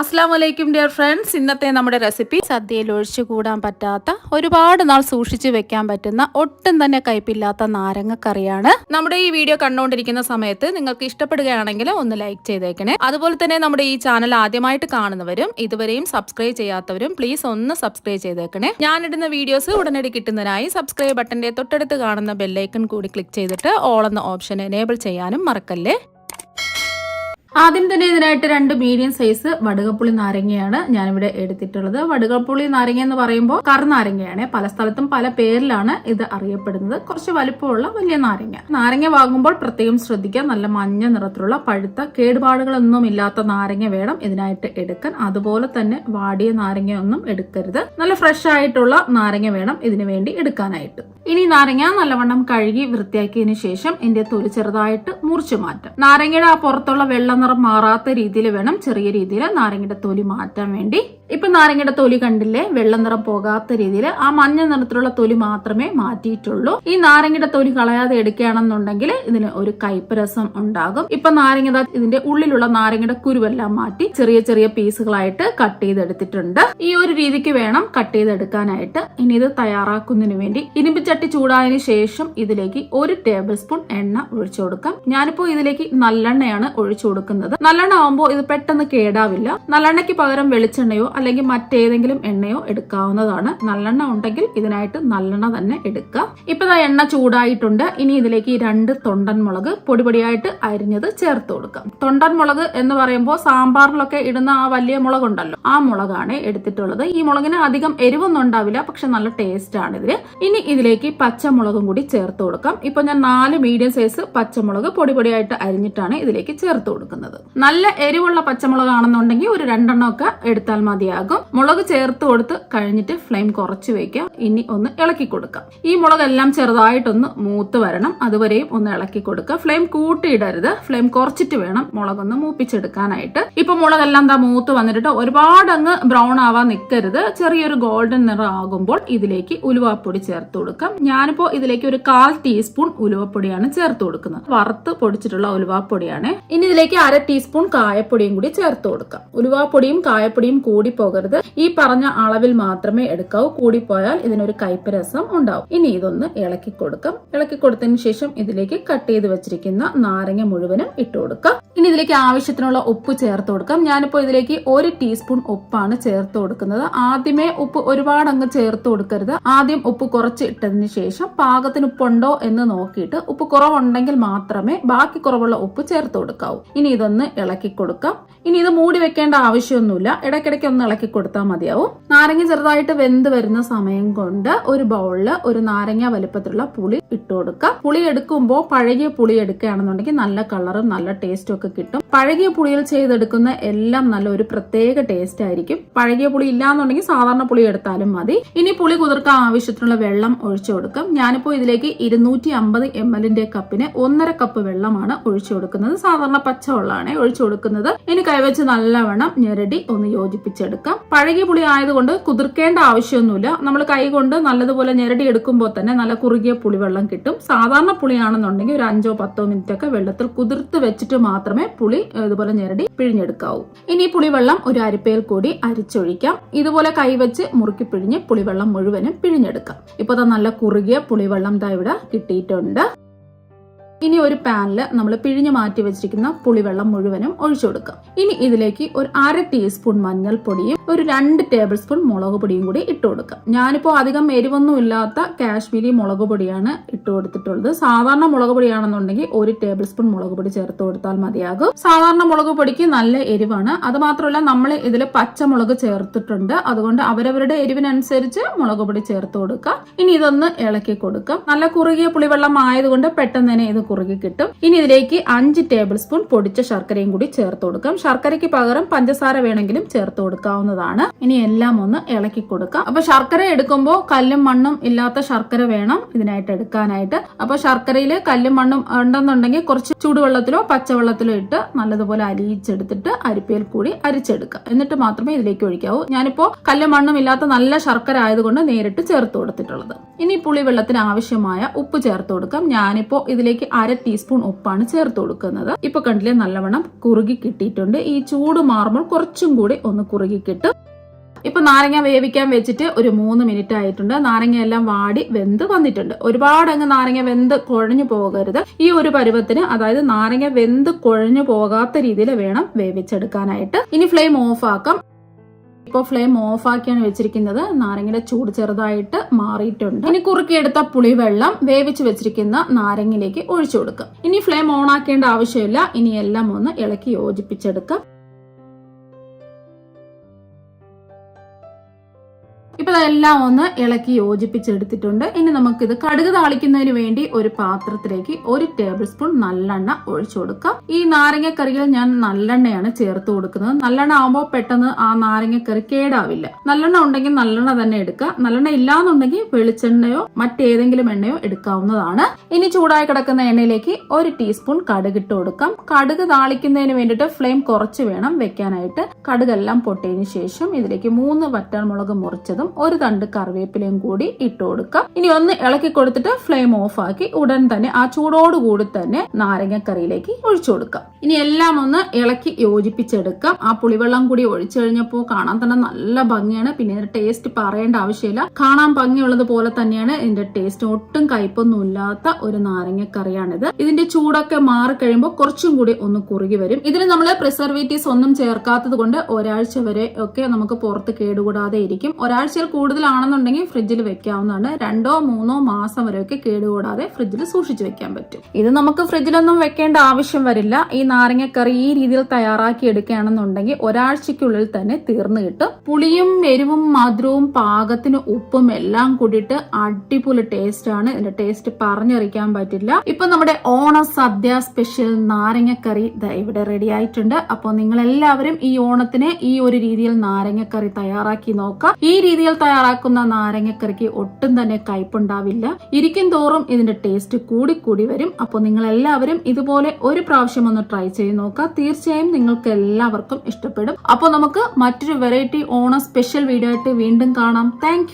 അസ്സലാമലൈക്കും dear friends. ഇന്നത്തെ നമ്മുടെ റെസിപ്പി സദ്യയിൽ ഒഴിച്ചുകൂടാൻ പറ്റാത്ത, ഒരുപാട് നാൾ സൂക്ഷിച്ചു വെക്കാൻ പറ്റുന്ന, ഒട്ടും തന്നെ കയ്പില്ലാത്ത നാരങ്ങക്കറിയാണ്. നമ്മുടെ ഈ വീഡിയോ കണ്ടുകൊണ്ടിരിക്കുന്ന സമയത്ത് നിങ്ങൾക്ക് ഇഷ്ടപ്പെടുകയാണെങ്കിൽ ഒന്ന് ലൈക്ക് ചെയ്തേക്കണേ. അതുപോലെ തന്നെ നമ്മുടെ ഈ ചാനൽ ആദ്യമായിട്ട് കാണുന്നവരും ഇതുവരെയും സബ്സ്ക്രൈബ് ചെയ്യാത്തവരും പ്ലീസ് ഒന്ന് സബ്സ്ക്രൈബ് ചെയ്തേക്കണേ. ഞാനിടുന്ന വീഡിയോസ് ഉടനടി കിട്ടുന്നതിനായി സബ്സ്ക്രൈബ് ബട്ടന്റെ തൊട്ടടുത്ത് കാണുന്ന ബെല്ലൈക്കൺ കൂടി ക്ലിക്ക് ചെയ്തിട്ട് ഓൾ എന്ന ഓപ്ഷൻ എനേബിൾ ചെയ്യാനും മറക്കല്ലേ. ആദ്യം തന്നെ ഇതിനായിട്ട് 2 മീഡിയം സൈസ് വടുകപ്പുളി നാരങ്ങയാണ് ഞാനിവിടെ എടുത്തിട്ടുള്ളത്. വടുകപ്പുളി നാരങ്ങ എന്ന് പറയുമ്പോൾ കറുനാരങ്ങയാണ്. പല സ്ഥലത്തും പല പേരിലാണ് ഇത് അറിയപ്പെടുന്നത്. കുറച്ച് വലിപ്പമുള്ള വലിയ നാരങ്ങ വാങ്ങുമ്പോൾ പ്രത്യേകം ശ്രദ്ധിക്കുക. നല്ല മഞ്ഞ നിറത്തിലുള്ള പഴുത്ത കേടുപാടുകളൊന്നും ഇല്ലാത്ത നാരങ്ങ വേണം ഇതിനായിട്ട് എടുക്കാൻ. അതുപോലെ തന്നെ വാടിയ നാരങ്ങയൊന്നും എടുക്കരുത്. നല്ല ഫ്രഷ് ആയിട്ടുള്ള നാരങ്ങ വേണം ഇതിനു വേണ്ടി എടുക്കാനായിട്ട്. ഇനി നാരങ്ങ നല്ലവണ്ണം കഴുകി വൃത്തിയാക്കിയതിനു ശേഷം ഇതിന്റെ തൊലി ചെറുതായിട്ട് മുറിച്ചു മാറ്റാം. നാരങ്ങയുടെ ആ പുറത്തുള്ള വെള്ള നിറം മാറാത്ത രീതിയിൽ വേണം ചെറിയ രീതിയിൽ നാരങ്ങയുടെ തൊലി മാറ്റാൻ വേണ്ടി. ഇപ്പൊ നാരങ്ങയുടെ തൊലി കണ്ടില്ലേ, വെള്ള നിറം പോകാത്ത രീതിയിൽ ആ മഞ്ഞ നിറത്തിലുള്ള തൊലി മാത്രമേ മാറ്റിയിട്ടുള്ളൂ. ഈ നാരങ്ങയുടെ തൊലി കളയാതെ എടുക്കുകയാണെന്നുണ്ടെങ്കിൽ ഇതിന് ഒരു കയ്പ് രസം ഉണ്ടാകും. ഇപ്പൊ നാരങ്ങ ഇതിന്റെ ഉള്ളിലുള്ള നാരങ്ങയുടെ കുരുവെല്ലാം മാറ്റി ചെറിയ ചെറിയ പീസുകളായിട്ട് കട്ട് ചെയ്തെടുത്തിട്ടുണ്ട്. ഈ ഒരു രീതിക്ക് വേണം കട്ട് ചെയ്തെടുക്കാനായിട്ട്. ഇനി ഇത് തയ്യാറാക്കുന്നതിന് വേണ്ടി ഇരുമ്പ് ചട്ടി ചൂടായതിനു ശേഷം ഇതിലേക്ക് 1 ടേബിൾ സ്പൂൺ എണ്ണ ഒഴിച്ചു കൊടുക്കാം. ഞാനിപ്പോ ഇതിലേക്ക് നല്ലെണ്ണയാണ് ഒഴിച്ചു കൊടുക്കുന്നത്. നല്ലെണ്ണ ആവുമ്പോൾ ഇത് പെട്ടെന്ന് കേടാവില്ല. നല്ലെണ്ണയ്ക്ക് പകരം വെളിച്ചെണ്ണയോ അല്ലെങ്കിൽ മറ്റേതെങ്കിലും എണ്ണയോ എടുക്കാവുന്നതാണ്. നല്ലെണ്ണ ഉണ്ടെങ്കിൽ ഇതിനായിട്ട് നല്ലെണ്ണ തന്നെ എടുക്കുക. ഇപ്പൊ എണ്ണ ചൂടായിട്ടുണ്ട്. ഇനി ഇതിലേക്ക് 2 തൊണ്ടൻ മുളക് പൊടിപൊടിയായിട്ട് അരിഞ്ഞത് ചേർത്ത് കൊടുക്കാം. തൊണ്ടൻ മുളക് എന്ന് പറയുമ്പോൾ സാമ്പാറിലൊക്കെ ഇടുന്ന ആ വലിയ മുളകുണ്ടല്ലോ, ആ മുളകാണ് എടുത്തിട്ടുള്ളത്. ഈ മുളകിന് അധികം എരിവൊന്നും ഉണ്ടാവില്ല, പക്ഷെ നല്ല ടേസ്റ്റ് ആണ് ഇതിന്. ഇനി ഇതിലേക്ക് പച്ചമുളകും കൂടി ചേർത്ത് കൊടുക്കാം. ഇപ്പൊ ഞാൻ 4 മീഡിയം സൈസ് പച്ചമുളക് പൊടിപൊടിയായിട്ട് അരിഞ്ഞിട്ടാണ് ഇതിലേക്ക് ചേർത്ത് കൊടുക്കുന്നത്. നല്ല എരിവുള്ള പച്ചമുളകാണെന്നുണ്ടെങ്കിൽ ഒരു 2 എണ്ണം ഒക്കെ എടുത്താൽ മതിയാകും. മുളക് ചേർത്ത് കൊടുത്ത് കഴിഞ്ഞിട്ട് ഫ്ലെയിം കുറച്ച് വെക്കാം. ഇനി ഒന്ന് ഇളക്കി കൊടുക്കാം. ഈ മുളകെല്ലാം ചെറുതായിട്ടൊന്ന് മൂത്ത് വരണം. അതുവരെയും ഒന്ന് ഇളക്കി കൊടുക്കുക. ഫ്ലെയിം കൂട്ടിയിടരുത്, ഫ്ലെയിം കുറച്ചിട്ട് വേണം മുളകൊന്ന് മൂപ്പിച്ചെടുക്കാനായിട്ട്. ഇപ്പൊ മുളകെല്ലാം മൂത്ത് വന്നിട്ട് ഒരുപാട് അങ്ങ് ബ്രൗൺ ആവാൻ നിൽക്കരുത്. ചെറിയൊരു ഗോൾഡൻ നിറം ആകുമ്പോൾ ഇതിലേക്ക് ഉലുവാപ്പൊടി ചേർത്ത് കൊടുക്കാം. ഞാനിപ്പോ ഇതിലേക്ക് ഒരു 1/4 ടീസ്പൂൺ ഉലുവപ്പൊടിയാണ് ചേർത്ത് കൊടുക്കുന്നത്. വറുത്ത് പൊടിച്ചിട്ടുള്ള ഉലുവാപ്പൊടിയാണ്. ഇനി ഇതിലേക്ക് 1/2 ടീസ്പൂൺ കായപ്പൊടിയും കൂടി ചേർത്ത് കൊടുക്കാം. ഉലുവാപ്പൊടിയും കായപ്പൊടിയും കൂടി പോകരുത്. ഈ പറഞ്ഞ അളവിൽ മാത്രമേ എടുക്കാവൂ. കൂടിപ്പോയാൽ ഇതിനൊരു കയ്പ് രസം ഉണ്ടാവും. ഇനി ഇതൊന്ന് ഇളക്കി കൊടുക്കാം. ഇളക്കി കൊടുത്തതിന് ശേഷം ഇതിലേക്ക് കട്ട് ചെയ്ത് വെച്ചിരിക്കുന്ന നാരങ്ങ മുഴുവനും ഇട്ട് കൊടുക്കാം. ഇനി ഇതിലേക്ക് ആവശ്യത്തിനുള്ള ഉപ്പ് ചേർത്ത് കൊടുക്കാം. ഞാനിപ്പോ ഇതിലേക്ക് 1 ടീസ്പൂൺ ഉപ്പാണ് ചേർത്ത് കൊടുക്കുന്നത്. ആദ്യമേ ഉപ്പ് ഒരുപാട് അങ്ങ് ചേർത്ത് കൊടുക്കരുത്. ആദ്യം ഉപ്പ് കുറച്ച് ഇട്ടതിന് ശേഷം പാകത്തിന് ഉപ്പുണ്ടോ എന്ന് നോക്കിയിട്ട് ഉപ്പ് കുറവുണ്ടെങ്കിൽ മാത്രമേ ബാക്കി കുറവുള്ള ഉപ്പ് ചേർത്ത് കൊടുക്കാവൂ. ഇനി ഇതൊന്ന് ഇളക്കി കൊടുക്കാം. ഇനി ഇത് മൂടി വെക്കേണ്ട ആവശ്യമൊന്നുമില്ല. ഇടയ്ക്കിടയ്ക്ക് ഒന്ന് ഇളക്കി കൊടുത്താൽ മതിയാവും. നാരങ്ങ ചെറുതായിട്ട് വെന്ത് വരുന്ന സമയം കൊണ്ട് ഒരു ബൗളില് ഒരു നാരങ്ങ വലിപ്പത്തിലുള്ള പുളി ഇട്ട് കൊടുക്കുക. പുളി എടുക്കുമ്പോൾ പഴകിയ പുളി എടുക്കുകയാണെന്നുണ്ടെങ്കിൽ നല്ല കളറും നല്ല ടേസ്റ്റും ഒക്കെ കിട്ടും. പഴകിയ പുളിയിൽ ചെയ്തെടുക്കുന്ന എല്ലാം നല്ല ഒരു പ്രത്യേക ടേസ്റ്റ് ആയിരിക്കും. പഴകിയ പുളി ഇല്ലാന്നുണ്ടെങ്കിൽ സാധാരണ പുളി എടുത്താലും മതി. ഇനി പുളി കുതിർക്കാൻ ആവശ്യത്തിനുള്ള വെള്ളം ഒഴിച്ചു കൊടുക്കാം. ഞാനിപ്പോ ഇതിലേക്ക് 250 ml കപ്പിന് 1.5 കപ്പ് വെള്ളമാണ് ഒഴിച്ചു കൊടുക്കുന്നത്. സാധാരണ പച്ചവെള്ളമാണ് ഒഴിച്ചു കൊടുക്കുന്നത്. ഇനി കൈവച്ച് നല്ലവണ്ണം ഞെരടി ഒന്ന് യോജിപ്പിച്ചെടുക്കാം. പഴകിയ പുളി ആയതുകൊണ്ട് കുതിർക്കേണ്ട ആവശ്യമൊന്നുമില്ല. നമ്മൾ കൈ കൊണ്ട് നല്ലതുപോലെ ഞെരടി എടുക്കുമ്പോൾ തന്നെ നല്ല കുറുകിയ പുളിവെള്ളം കിട്ടും. സാധാരണ പുളിയാണെന്നുണ്ടെങ്കിൽ ഒരു 5-10 മിനിറ്റ് ഒക്കെ വെള്ളത്തിൽ കുതിർത്ത് വെച്ചിട്ട് മാത്രമേ പുളി ഇതുപോലെ ഞെരടി പിഴിഞ്ഞെടുക്കാവൂ. ഇനി പുളിവെള്ളം ഒരു അരിപ്പയിൽ കൂടി അരിച്ചൊഴിക്കാം. ഇതുപോലെ കൈവച്ച് മുറുക്കി പിഴിഞ്ഞ് പുളിവെള്ളം മുഴുവനും പിഴിഞ്ഞെടുക്കാം. ഇപ്പൊ നല്ല കുറുകിയ പുളിവെള്ളം ഇവിടെ കിട്ടിയിട്ടുണ്ട്. ഇനി ഒരു പാനില് നമ്മൾ പിഴിഞ്ഞു മാറ്റി വെച്ചിരിക്കുന്ന പുളിവെള്ളം മുഴുവനും ഒഴിച്ചു കൊടുക്കാം. ഇനി ഇതിലേക്ക് ഒരു 1/2 ടീസ്പൂൺ മഞ്ഞൾപ്പൊടിയും ഒരു 2 ടേബിൾ സ്പൂൺ മുളക് പൊടിയും കൂടി ഇട്ട് കൊടുക്കാം. ഞാനിപ്പോ അധികം എരിവൊന്നും ഇല്ലാത്ത കാശ്മീരി മുളക് പൊടിയാണ് ഇട്ട് കൊടുത്തിട്ടുള്ളത്. സാധാരണ മുളക് പൊടിയാണെന്നുണ്ടെങ്കിൽ 1 ടേബിൾ സ്പൂൺ മുളക് പൊടി ചേർത്ത് കൊടുത്താൽ മതിയാകും. സാധാരണ മുളക് പൊടിക്ക് നല്ല എരിവാണ്. അത് മാത്രമല്ല നമ്മൾ ഇതിൽ പച്ചമുളക് ചേർത്തിട്ടുണ്ട്. അതുകൊണ്ട് അവരവരുടെ എരിവിനനുസരിച്ച് മുളക് പൊടി ചേർത്ത് കൊടുക്കാം. ഇനി ഇതൊന്ന് ഇളക്കി കൊടുക്കാം. നല്ല കുറുകിയ പുളിവെള്ളം ആയതുകൊണ്ട് പെട്ടെന്ന് തന്നെ ഇത് കുറുകി കിട്ടും. ഇനി ഇതിലേക്ക് 5 ടേബിൾ സ്പൂൺ പൊടിച്ച ശർക്കരയും കൂടി ചേർത്ത് കൊടുക്കാം. ശർക്കരയ്ക്ക് പകരം പഞ്ചസാര വേണമെങ്കിലും ചേർത്ത് കൊടുക്കാവുന്നതാണ്. ഇനി എല്ലാം ഒന്ന് ഇളക്കി കൊടുക്കാം. അപ്പൊ ശർക്കര എടുക്കുമ്പോൾ കല്ലും മണ്ണും ഇല്ലാത്ത ശർക്കര വേണം ഇതിനായിട്ട് എടുക്കാനായിട്ട്. അപ്പൊ ശർക്കരയില് കല്ലും മണ്ണും ഉണ്ടെന്നുണ്ടെങ്കിൽ കുറച്ച് ചൂടുവെള്ളത്തിലോ പച്ചവെള്ളത്തിലോ ഇട്ട് നല്ലതുപോലെ അലിയിച്ചെടുത്തിട്ട് അരിപ്പയിൽ കൂടി അരിച്ചെടുക്കുക. എന്നിട്ട് മാത്രമേ ഇതിലേക്ക് ഒഴിക്കാവൂ. ഞാനിപ്പോ കല്ലും മണ്ണും ഇല്ലാത്ത നല്ല ശർക്കര ആയതുകൊണ്ട് നേരിട്ട് ചേർത്ത് കൊടുത്തിട്ടുള്ളത്. ഇനി പുളിവെള്ളത്തിന് ആവശ്യമായ ഉപ്പ് ചേർത്ത് കൊടുക്കാം. ഞാനിപ്പോ ഇതിലേക്ക് 1/2 ടീസ്പൂൺ ഉപ്പാണ് ചേർത്ത് കൊടുക്കുന്നത്. ഇപ്പൊ കണ്ടില്ലേ നല്ലവണ്ണം കുറുകി കിട്ടിയിട്ടുണ്ട്. ഈ ചൂട് മാറുമ്പോൾ കുറച്ചും കൂടി ഒന്ന് കുറുകി കിട്ടും. ഇപ്പൊ നാരങ്ങ വേവിക്കാൻ വെച്ചിട്ട് ഒരു 3 മിനിറ്റ് ആയിട്ടുണ്ട്. നാരങ്ങ എല്ലാം വാടി വെന്ത് വന്നിട്ടുണ്ട്. ഒരുപാട് അങ്ങ് നാരങ്ങ വെന്ത് കുഴഞ്ഞു പോകരുത്. ഈ ഒരു പരുവത്തിന്, അതായത് നാരങ്ങ വെന്ത് കുഴഞ്ഞു പോകാത്ത രീതിയിൽ വേണം വേവിച്ചെടുക്കാനായിട്ട്. ഇനി ഫ്ലെയിം ഓഫ് ആക്കാം. ഇപ്പോൾ ഫ്ലെയിം ഓഫ് ആക്കിയാണ് വെച്ചിരിക്കുന്നത്. നാരങ്ങയുടെ ചൂട് ചെറുതായിട്ട് മാറിയിട്ടുണ്ട്. ഇനി കുറുക്കിയെടുത്ത പുളിവെള്ളം വേവിച്ച് വെച്ചിരിക്കുന്ന നാരങ്ങയിലേക്ക് ഒഴിച്ചു കൊടുക്കാം. ഇനി ഫ്ലെയിം ഓൺ ആക്കേണ്ട ആവശ്യമില്ല. ഇനി എല്ലാം ഒന്ന് ഇളക്കി യോജിപ്പിച്ചെടുക്കാം. ഇപ്പൊ ഇതെല്ലാം ഒന്ന് ഇളക്കി യോജിപ്പിച്ചെടുത്തിട്ടുണ്ട്. ഇനി നമുക്കിത് കടുക് താളിക്കുന്നതിന് വേണ്ടി ഒരു പാത്രത്തിലേക്ക് 1 ടേബിൾ സ്പൂൺ നല്ലെണ്ണ ഒഴിച്ചു കൊടുക്കാം. ഈ നാരങ്ങക്കറിയിൽ ഞാൻ നല്ലെണ്ണയാണ് ചേർത്ത് കൊടുക്കുന്നത്. നല്ലെണ്ണ ആവുമ്പോൾ പെട്ടെന്ന് ആ നാരങ്ങക്കറി കേടാവില്ല. നല്ലെണ്ണ ഉണ്ടെങ്കിൽ നല്ലെണ്ണ തന്നെ എടുക്കുക. നല്ലെണ്ണ ഇല്ലാന്നുണ്ടെങ്കിൽ വെളിച്ചെണ്ണയോ മറ്റേതെങ്കിലും എണ്ണയോ എടുക്കാവുന്നതാണ്. ഇനി ചൂടായി കിടക്കുന്ന എണ്ണയിലേക്ക് 1 ടീസ്പൂൺ കടുക് ഇട്ട് കൊടുക്കാം. കടുക് താളിക്കുന്നതിന് വേണ്ടിയിട്ട് ഫ്ലെയിം കുറച്ച് വേണം വെക്കാനായിട്ട്. കടുകെല്ലാം പൊട്ടിയതിനു ശേഷം ഇതിലേക്ക് 3 വറ്റൽമുളക് മുറിച്ചതും 1 തണ്ട് കറിവേപ്പിലയും കൂടി ഇട്ട് കൊടുക്കാം. ഇനി ഒന്ന് ഇളക്കി കൊടുത്തിട്ട് ഫ്ലെയിം ഓഫ് ആക്കി ഉടൻ തന്നെ ആ ചൂടോടുകൂടി തന്നെ നാരങ്ങക്കറിയിലേക്ക് ഒഴിച്ചു കൊടുക്കാം. ഇനി എല്ലാം ഒന്ന് ഇളക്കി യോജിപ്പിച്ചെടുക്കാം. ആ പുളിവെള്ളം കൂടി ഒഴിച്ചു കഴിഞ്ഞപ്പോൾ കാണാൻ തന്നെ നല്ല ഭംഗിയാണ്. പിന്നെ ഇതിന്റെ ടേസ്റ്റ് പറയേണ്ട ആവശ്യമില്ല. കാണാൻ ഭംഗിയുള്ളത് പോലെ തന്നെയാണ് ഇതിന്റെ ടേസ്റ്റ്. ഒട്ടും കയ്പൊന്നും ഇല്ലാത്ത ഒരു നാരങ്ങക്കറിയാണിത്. ഇതിന്റെ ചൂടൊക്കെ മാറി കഴിയുമ്പോൾ കുറച്ചും കൂടി ഒന്ന് കുറുകി വരും. ഇതിന് നമ്മൾ പ്രിസർവേറ്റീവ്സ് ഒന്നും ചേർക്കാത്തത് കൊണ്ട് ഒരാഴ്ച വരെ ഒക്കെ നമുക്ക് പുറത്ത് കേടുകൂടാതെ ഇരിക്കും. ഒരാഴ്ച കൂടുതലാണെന്നുണ്ടെങ്കിൽ ഫ്രിഡ്ജിൽ വെക്കാവുന്നതാണ്. 2-3 മാസം വരെയൊക്കെ കേടുകൂടാതെ ഫ്രിഡ്ജിൽ സൂക്ഷിച്ചു വെക്കാൻ പറ്റും. ഇത് നമുക്ക് ഫ്രിഡ്ജിലൊന്നും വെക്കേണ്ട ആവശ്യം വരില്ല. ഈ നാരങ്ങക്കറി ഈ രീതിയിൽ തയ്യാറാക്കി എടുക്കുകയാണെന്നുണ്ടെങ്കിൽ ഒരാഴ്ചക്കുള്ളിൽ തന്നെ തീർന്നു കിട്ടും. പുളിയും എരിവും മധുരവും പാകത്തിന് ഉപ്പും എല്ലാം കൂടിയിട്ട് അടിപൊളി ടേസ്റ്റ് ആണ്. ഇതിന്റെ ടേസ്റ്റ് പറഞ്ഞറിയിക്കാൻ പറ്റില്ല. ഇപ്പൊ നമ്മുടെ ഓണ സദ്യ സ്പെഷ്യൽ നാരങ്ങക്കറി ഇവിടെ റെഡി ആയിട്ടുണ്ട്. അപ്പോൾ നിങ്ങൾ എല്ലാവരും ഈ ഓണത്തിന് ഈ ഒരു രീതിയിൽ നാരങ്ങക്കറി തയ്യാറാക്കി നോക്കാം. ഈ രീതിയിൽ തയ്യാറാക്കുന്ന നാരങ്ങക്കറിക്ക് ഒട്ടും തന്നെ കയ്പുണ്ടാവില്ല. ഇരിക്കും തോറും ഇതിന്റെ ടേസ്റ്റ് കൂടി വരും. അപ്പോൾ നിങ്ങൾ എല്ലാവരും ഇതുപോലെ ഒരു പ്രാവശ്യം ഒന്ന് ട്രൈ ചെയ്ത് നോക്കുക. തീർച്ചയായും നിങ്ങൾക്ക് എല്ലാവർക്കും ഇഷ്ടപ്പെടും. അപ്പോൾ നമുക്ക് മറ്റൊരു വെറൈറ്റി ഓണ സ്പെഷ്യൽ വീഡിയോ ആയിട്ട് വീണ്ടും കാണാം. താങ്ക്